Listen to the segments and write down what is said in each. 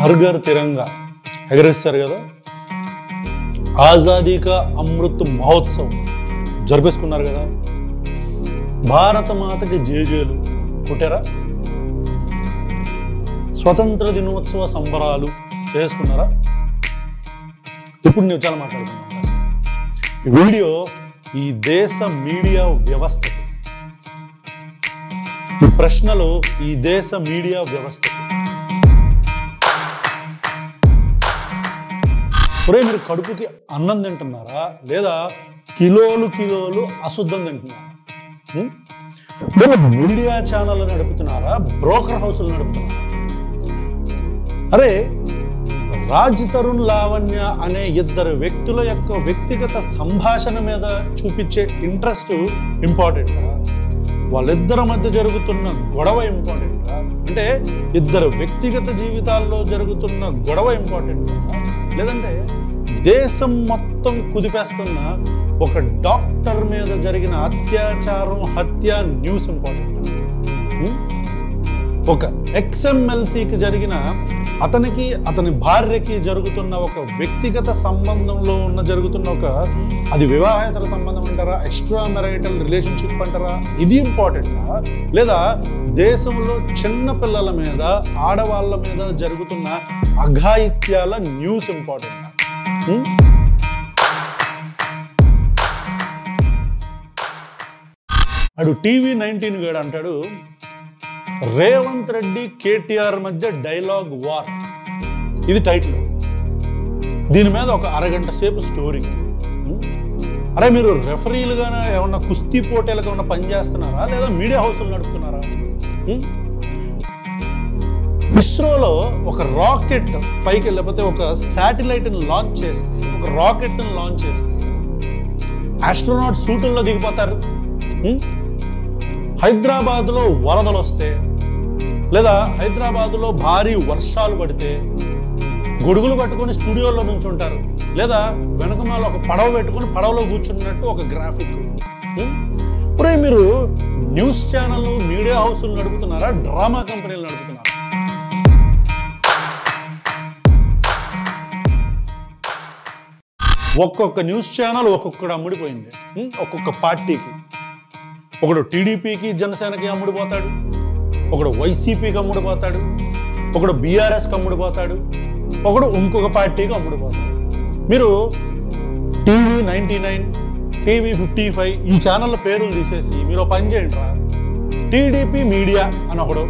హర్ ఘర్ తిరంగా ఎగరేస్తారు కదా, ఆజాదీ కా అమృత్ మహోత్సవ్ జరిపేసుకున్నారు కదా, భారత మాతకి జేజేలు కొట్టారా, స్వతంత్ర దినోత్సవ సంబరాలు చేసుకున్నారా? ఇప్పుడు నేను చాలా మాట్లాడుకున్నాను. ఈ వీడియో ఈ దేశ మీడియా వ్యవస్థకి, ఈ ప్రశ్నలు ఈ దేశ మీడియా వ్యవస్థకి. మీరు కడుపుకి అన్నం తింటున్నారా లేదా కిలోలు కిలోలు అశుద్ధం తింటున్నారా? మీడియా ఛానల్ నడుపుతున్నారా, బ్రోకర్ హౌసులు నడుపుతున్నారా? అరే, రాజ్ తరుణ్ లావణ్య అనే ఇద్దరు వ్యక్తుల యొక్క వ్యక్తిగత సంభాషణ మీద చూపించే ఇంట్రెస్ట్ ఇంపార్టెంటా, వాళ్ళిద్దరి మధ్య జరుగుతున్న గొడవ ఇంపార్టెంటా, అంటే ఇద్దరు వ్యక్తిగత జీవితాల్లో జరుగుతున్న గొడవ ఇంపార్టెంటా, లేదంటే దేశం మొత్తం కుదిపేస్తున్న ఒక డాక్టర్ మీద జరిగిన అత్యాచారం, హత్య న్యూస్ ఇంపార్టెంటా? ఒక ఎక్స్ఎంఎల్సీకి జరిగిన అతనికి అతని భార్యకి జరుగుతున్న ఒక వ్యక్తిగత సంబంధంలో జరుగుతున్న ఒక, అది వివాహేతర సంబంధం అంటారా, ఎక్స్ట్రా మ్యారిటల్ రిలేషన్షిప్ అంటారా, ఇది ఇంపార్టెంటా, లేదా దేశంలో చిన్న పిల్లల మీద, ఆడవాళ్ళ మీద జరుగుతున్న అఘాయిత్యాల న్యూస్ ఇంపార్టెంటా? అడు TV19 గడు అంటాడు, రేవంత్ రెడ్డి కేటీఆర్ మధ్య డైలాగ్ వార్, ఇది టైటిల్. దీని మీద ఒక అరగంట సేపు స్టోరీ. అరే, మీరు రెఫరీలుగానే ఏమన్నా కుస్తీ పోటీలకు ఏమన్నా పనిచేస్తున్నారా లేదా మీడియా హౌస్లు నడుపుతున్నారా? ఇస్రోలో ఒక రాకెట్ పైకి వెళ్ళిపోతే, ఒక శాటిలైట్ని లాంచ్ చేస్తే, ఒక రాకెట్ని లాంచ్ చేస్తే ఆస్ట్రోనాట్ సూటుల్లో దిగిపోతారు. హైదరాబాద్లో వరదలు వస్తే లేదా హైదరాబాద్లో భారీ వర్షాలు పడితే గొడుగులు పట్టుకొని స్టూడియోలో నుంచి ఉంటారు, లేదా వెనకమాల ఒక పడవ పెట్టుకొని పడవలో కూర్చున్నట్టు ఒక గ్రాఫిక్. ఇప్పుడు మీరు న్యూస్ ఛానల్, మీడియా హౌస్లు నడుపుతున్నారా, డ్రామా కంపెనీలు నడుపుతున్నారా? ఒక్కొక్క న్యూస్ ఛానల్ ఒక్కొక్కడు అమ్ముడిపోయింది. ఒక్కొక్క పార్టీకి, ఒకడు టీడీపీకి జనసేనకి అమ్ముడిపోతాడు, ఒకడు వైసీపీకి అమ్ముడిపోతాడు, ఒకడు బీఆర్ఎస్కి అమ్ముడిపోతాడు, ఒకడు ఇంకొక పార్టీకి అమ్ముడిపోతాడు. మీరు TV99, TV55 ఈ ఛానళ్ళ పేర్లు తీసేసి మీరు పని చేయండి రా. టీడీపీ మీడియా అని ఒకడు,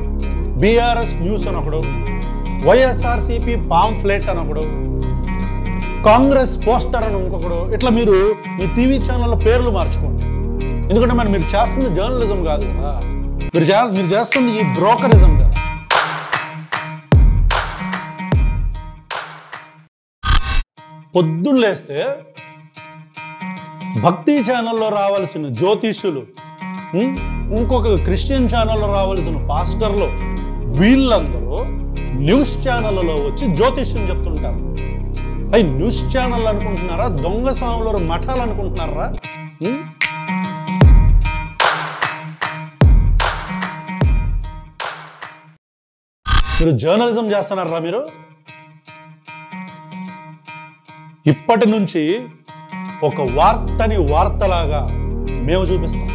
బీఆర్ఎస్ న్యూస్ అని ఒకడు, వైఎస్ఆర్సీపీ పాంఫ్లెట్ అని ఒకడు, కాంగ్రెస్ పోస్టర్ అని ఇంకొకడు. ఇట్లా మీరు మీ టీవీ ఛానళ్ళ పేర్లు మార్చుకోండి. ఎందుకంటే మరి మీరు చేస్తుంది జర్నలిజం కాదు కదా, మీరు చేస్తుంది ఈ బ్రోకరిజం కదా. పొద్దున్న లేస్తే భక్తి ఛానల్లో రావాల్సిన జ్యోతిష్యులు, ఇంకొక క్రిస్టియన్ ఛానల్లో రావాల్సిన పాస్టర్లు, వీళ్ళందరూ న్యూస్ ఛానళ్ళలో వచ్చి జ్యోతిష్యం చెప్తుంటారు. అవి న్యూస్ ఛానల్ అనుకుంటున్నారా, దొంగ స్వాముల మఠాలు అనుకుంటున్నారా? మీరు జర్నలిజం చేస్తున్నారా? మీరు ఇప్పటి నుంచి ఒక వార్తని వార్తలాగా మేము చూపిస్తాం.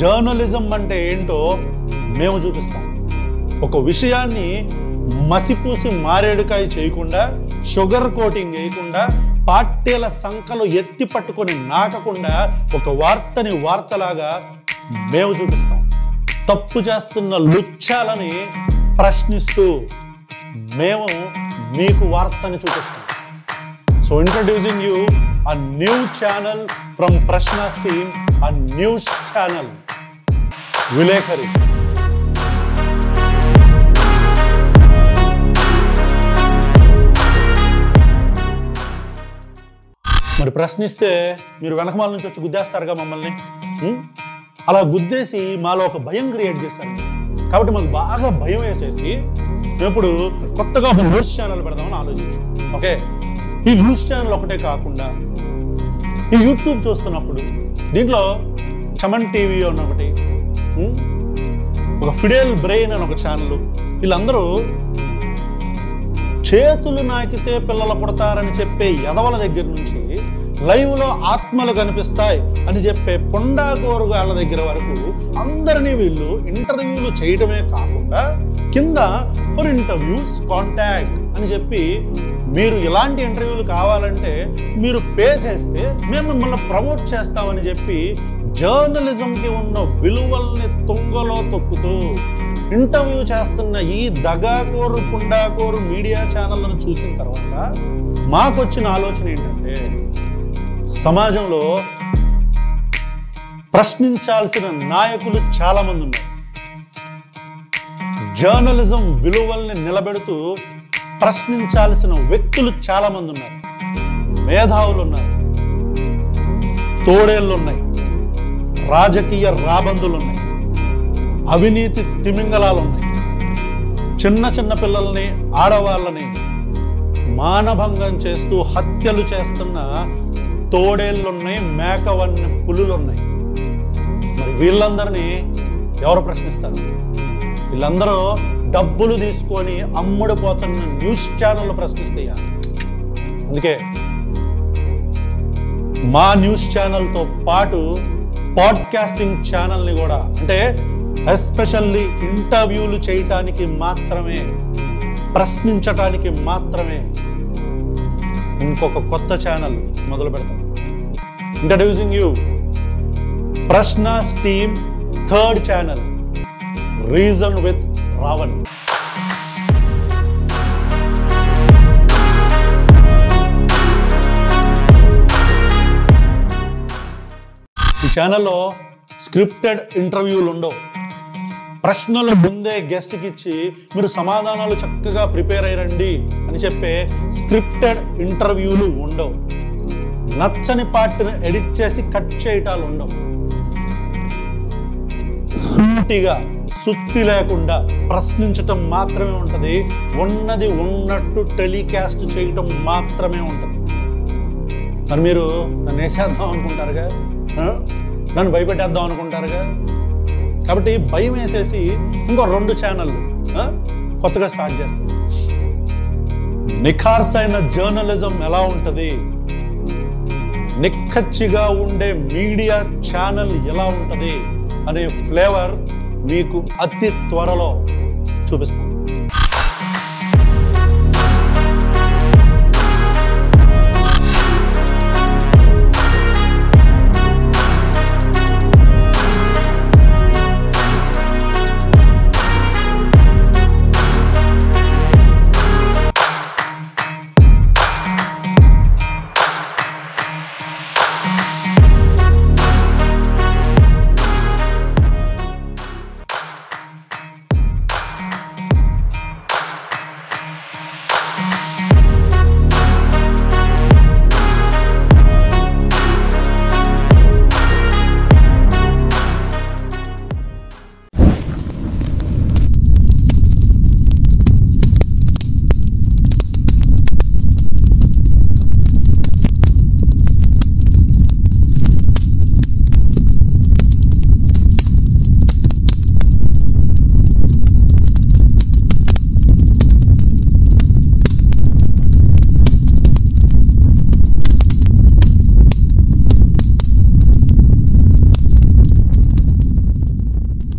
జర్నలిజం అంటే ఏంటో మేము చూపిస్తాం. ఒక విషయాన్ని మసిపూసి మారేడుకాయ చేయకుండా, షుగర్ కోటింగ్ వేయకుండా, పార్టీల సంఖలు ఎత్తి పట్టుకొని నాకకుండా ఒక వార్తని వార్తలాగా మేము చూపిస్తాం. తప్పు చేస్తున్న లుచ్చాలని ప్రశ్నిస్తూ మేము మీకు వార్తని చూపిస్తాం. So introducing you a new channel from Prashna's team, a news channel, Vilekhari. మరి ప్రశ్నిస్తే మీరు వెనకమాల నుంచి వచ్చి గుద్దేస్తారుగా మమ్మల్ని. అలా గుద్దేసి మాలో ఒక భయం క్రియేట్ చేశారు. కాబట్టి మాకు బాగా భయం వేసేసి మేము ఇప్పుడు కొత్తగా ఒక న్యూస్ ఛానల్ పెడదామని ఆలోచించాం. ఓకే, ఈ న్యూస్ ఛానల్ ఒకటే కాకుండా ఈ యూట్యూబ్ చూస్తున్నప్పుడు దీంట్లో చమన్ టీవీ అని ఒకటి, ఒక ఫిడెల్ బ్రెయిన్ అని ఒక ఛానల్, వీళ్ళందరూ చేతులు నాకితే పిల్లలు పుడతారని చెప్పే ఎదవల దగ్గర నుంచి లైవ్లో ఆత్మలు కనిపిస్తాయి అని చెప్పే పొండాకోరుగాళ్ళ దగ్గర వరకు అందరినీ వీళ్ళు ఇంటర్వ్యూలు చేయడమే కాకుండా కింద ఫర్ ఇంటర్వ్యూస్ కాంటాక్ట్ అని చెప్పి మీరు ఇలాంటి ఇంటర్వ్యూలు కావాలంటే మీరు పే చేస్తే మేము మిమ్మల్ని ప్రమోట్ చేస్తామని చెప్పి జర్నలిజంకి ఉన్న విలువల్ని తుంగలో తొక్కుతూ ఇంటర్వ్యూ చేస్తున్న ఈ దగాకోరు పుండాకోరు మీడియా ఛానళ్లను చూసిన తర్వాత మాకొచ్చిన ఆలోచన ఏంటంటే సమాజంలో ప్రశ్నించాల్సిన నాయకులు చాలా మంది ఉన్నారు. జర్నలిజం విలువల్ని నిలబెడుతూ ప్రశ్నించాల్సిన వ్యక్తులు చాలా మంది ఉన్నారు. మేధావులు ఉన్నారు, తోడేళ్ళు ఉన్నాయి, రాజకీయ రాబందులు ఉన్నాయి, అవినీతి తిమింగలాలు ఉన్నాయి, చిన్న చిన్న పిల్లల్ని ఆడవాళ్ళని మానభంగం చేస్తూ హత్యలు చేస్తున్న తోడేళ్ళున్నాయి, మేకవన్ని పులులున్నాయి. మరి వీళ్ళందరినీ ఎవరు ప్రశ్నిస్తారు? వీళ్ళందరూ డబ్బులు తీసుకొని అమ్ముడుపోతున్న న్యూస్ ఛానళ్ళు ప్రశ్నిస్తాయా? అందుకే మా న్యూస్ ఛానల్తో పాటు పాడ్కాస్టింగ్ ఛానల్ని కూడా, అంటే ఎస్పెషల్లీ ఇంటర్వ్యూలు చేయటానికి మాత్రమే, ప్రశ్నించటానికి మాత్రమే ఇంకొక కొత్త ఛానల్ మొదలు పెడతాం. ఇంట్రడ్యూసింగ్ యూ ప్రశ్నాస్ team third channel, reason with Ravan. ఈ ఛానల్లో స్క్రిప్టెడ్ ఇంటర్వ్యూలు ఉండవు. ప్రశ్నలు ముందే గెస్ట్కి ఇచ్చి మీరు సమాధానాలు చక్కగా ప్రిపేర్ అయ్యండి అని చెప్పే స్క్రిప్టెడ్ ఇంటర్వ్యూలు ఉండవు. నచ్చని పార్ట్ని ఎడిట్ చేసి కట్ చేయటాలు ఉండవు. సూటిగా సుత్తి లేకుండా ప్రశ్నించటం మాత్రమే ఉంటుంది. ఉన్నది ఉన్నట్టు టెలికాస్ట్ చేయటం మాత్రమే ఉంటుంది. మరి మీరు నన్ను వేసేద్దాం అనుకుంటారుగా, నన్ను భయపెట్టేద్దాం అనుకుంటారుగా. కాబట్టి భయం వేసేసి ఇంకో 2 ఛానళ్ళు కొత్తగా స్టార్ట్ చేస్తాం. నిఖార్సైన జర్నలిజం ఎలా ఉంటుంది, నిక్కచ్చిగా ఉండే మీడియా ఛానల్ ఎలా ఉంటుంది అనే ఫ్లేవర్ మీకు అతి త్వరలో చూపిస్తాం.